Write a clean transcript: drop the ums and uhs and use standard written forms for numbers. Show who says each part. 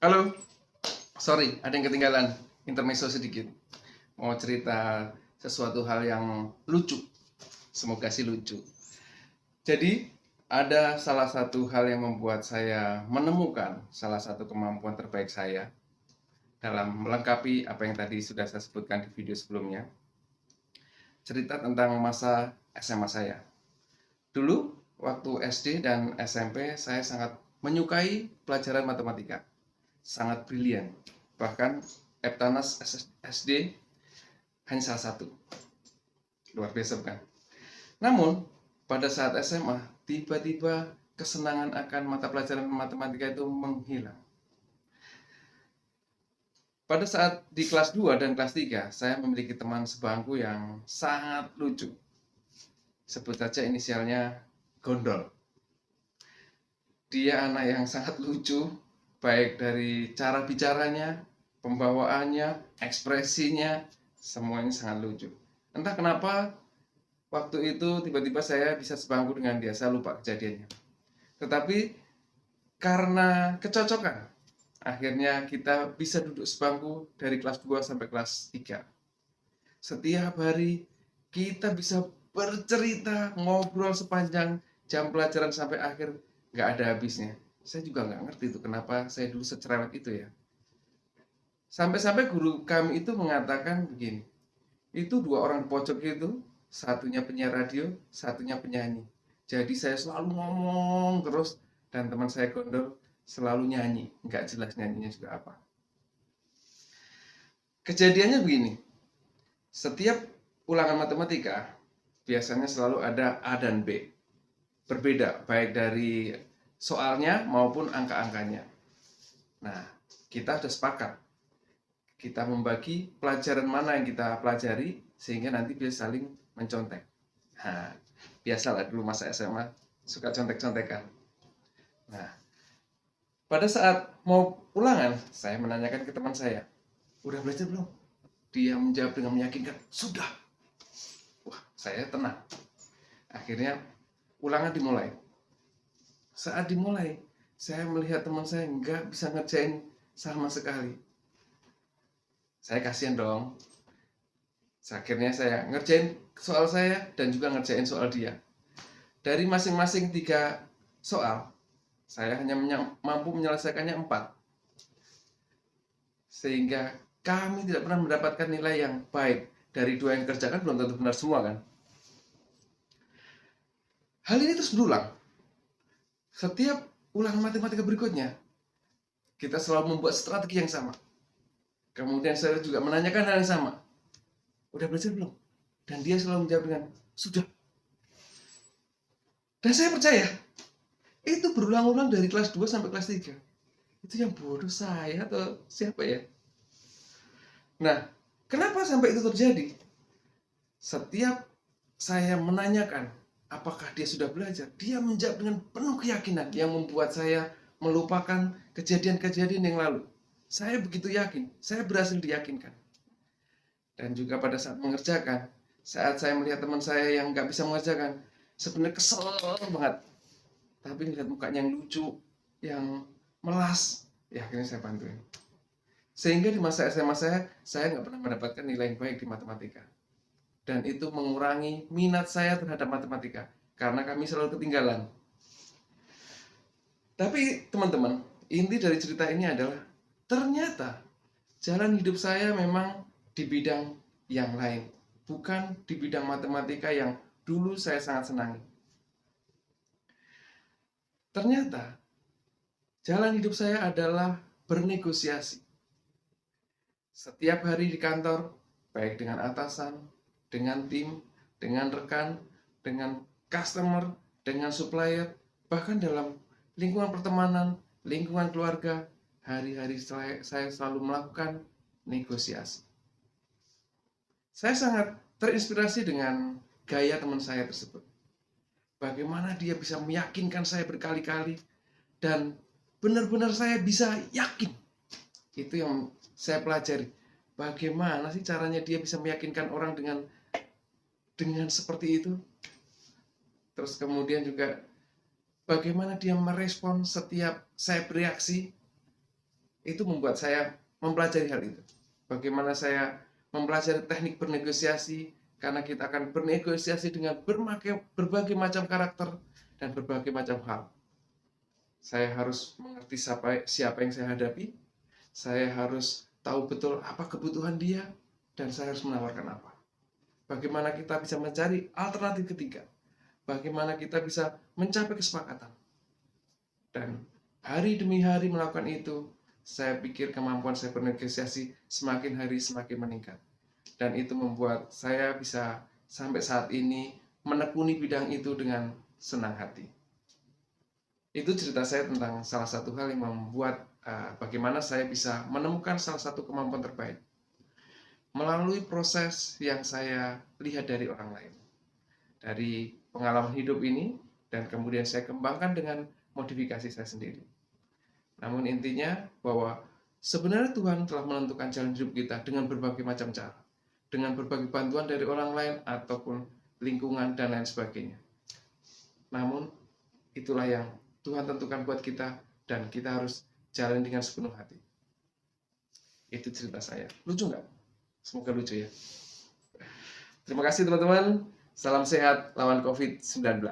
Speaker 1: Halo, sorry, ada yang ketinggalan. Intermezzo sedikit. Mau cerita sesuatu hal yang lucu. Semoga sih lucu. Jadi, ada salah satu hal yang membuat saya menemukan salah satu kemampuan terbaik saya dalam melengkapi apa yang tadi sudah saya sebutkan di video sebelumnya. Cerita tentang masa SMA saya. Dulu, waktu SD dan SMP, saya sangat menyukai pelajaran matematika. Sangat brilian. Bahkan Eptanas SD hanya salah satu. Luar biasa bukan? Namun, pada saat SMA, tiba-tiba kesenangan akan mata pelajaran matematika itu menghilang. Pada saat di kelas 2 dan kelas 3, saya memiliki teman sebangku yang sangat lucu. Sebut saja inisialnya Gondol. Dia anak yang sangat lucu, baik dari cara bicaranya, pembawaannya, ekspresinya, semuanya sangat lucu. Entah kenapa waktu itu tiba-tiba saya bisa sebangku dengan dia, saya lupa kejadiannya. Tetapi karena kecocokan, akhirnya kita bisa duduk sebangku dari kelas 2 sampai kelas 3. Setiap hari kita bisa bercerita, ngobrol sepanjang jam pelajaran sampai akhir, nggak ada habisnya. Saya juga nggak ngerti itu kenapa saya dulu secerewet itu ya. Sampai-sampai guru kami itu mengatakan begini, itu dua orang di pojok itu, satunya penyiar radio, satunya penyanyi. Jadi saya selalu ngomong terus dan teman saya Gondol selalu nyanyi, nggak jelas nyanyinya juga apa. Kejadiannya begini, setiap ulangan matematika biasanya selalu ada A dan B. Berbeda baik dari soalnya maupun angka-angkanya. Nah, kita sudah sepakat. Kita membagi pelajaran mana yang kita pelajari sehingga nanti bisa saling mencontek. Nah, biasalah dulu masa SMA suka contek-contekan. Nah, pada saat mau ulangan, saya menanyakan ke teman saya, udah belajar belum? Dia menjawab dengan meyakinkan, sudah. Wah, saya tenang. Akhirnya ulangan dimulai. Saat dimulai, saya melihat teman saya nggak bisa ngerjain sama sekali. Saya kasihan dong. Akhirnya saya ngerjain soal saya dan juga ngerjain soal dia. Dari masing-masing 3 soal, saya hanya mampu menyelesaikannya 4. Sehingga kami tidak pernah mendapatkan nilai yang baik. Dari 2 yang dikerjakan belum tentu benar semua kan. Hal ini terus berulang. Setiap ulangan matematika berikutnya, kita selalu membuat strategi yang sama. Kemudian saya juga menanyakan hal yang sama. Udah belajar belum? Dan dia selalu menjawab dengan, sudah. Dan saya percaya, itu berulang-ulang dari kelas 2 sampai kelas 3. Itu yang bodoh saya atau siapa ya? Nah, kenapa sampai itu terjadi? Setiap saya menanyakan apakah dia sudah belajar, dia menjawab dengan penuh keyakinan yang membuat saya melupakan kejadian-kejadian yang lalu. Saya begitu yakin, saya berhasil diyakinkan. Dan juga pada saat mengerjakan, saat saya melihat teman saya yang nggak bisa mengerjakan, sebenarnya kesel banget. Tapi melihat mukanya yang lucu, yang melas, ya akhirnya saya bantuin. Sehingga di masa SMA saya nggak pernah mendapatkan nilai yang baik di matematika. Dan itu mengurangi minat saya terhadap matematika, karena kami selalu ketinggalan. Tapi teman-teman, inti dari cerita ini adalah, ternyata jalan hidup saya memang di bidang yang lain, bukan di bidang matematika yang dulu saya sangat senangi. Ternyata jalan hidup saya adalah bernegosiasi. Setiap hari di kantor, baik dengan atasan, dengan tim, dengan rekan, dengan customer, dengan supplier, bahkan dalam lingkungan pertemanan, lingkungan keluarga, hari-hari saya selalu melakukan negosiasi. Saya sangat terinspirasi dengan gaya teman saya tersebut. Bagaimana dia bisa meyakinkan saya berkali-kali dan benar-benar saya bisa yakin. Itu yang saya pelajari. Bagaimana sih caranya dia bisa meyakinkan orang dengan seperti itu? Terus kemudian juga bagaimana dia merespon setiap saya bereaksi? Itu membuat saya mempelajari hal itu. Bagaimana saya mempelajari teknik bernegosiasi, karena kita akan bernegosiasi dengan berbagai macam karakter dan berbagai macam hal. Saya harus mengerti siapa yang saya hadapi, saya harus tahu betul apa kebutuhan dia, dan saya harus menawarkan apa. Bagaimana kita bisa mencari alternatif ketiga, bagaimana kita bisa mencapai kesepakatan. Dan hari demi hari melakukan itu, saya pikir kemampuan saya bernegosiasi semakin hari semakin meningkat. Dan itu membuat saya bisa sampai saat ini menekuni bidang itu dengan senang hati. Itu cerita saya tentang salah satu hal yang membuat bagaimana saya bisa menemukan salah satu kemampuan terbaik melalui proses yang saya lihat dari orang lain. Dari pengalaman hidup ini, dan kemudian saya kembangkan dengan modifikasi saya sendiri. Namun intinya bahwa sebenarnya Tuhan telah menentukan jalan hidup kita dengan berbagai macam cara, dengan berbagai bantuan dari orang lain ataupun lingkungan dan lain sebagainya. Namun itulah yang Tuhan tentukan buat kita, dan kita harus jalan dengan sepenuh hati. Itu cerita saya. Lucu nggak? Semoga lucu ya. Terima kasih teman-teman. Salam sehat lawan COVID-19.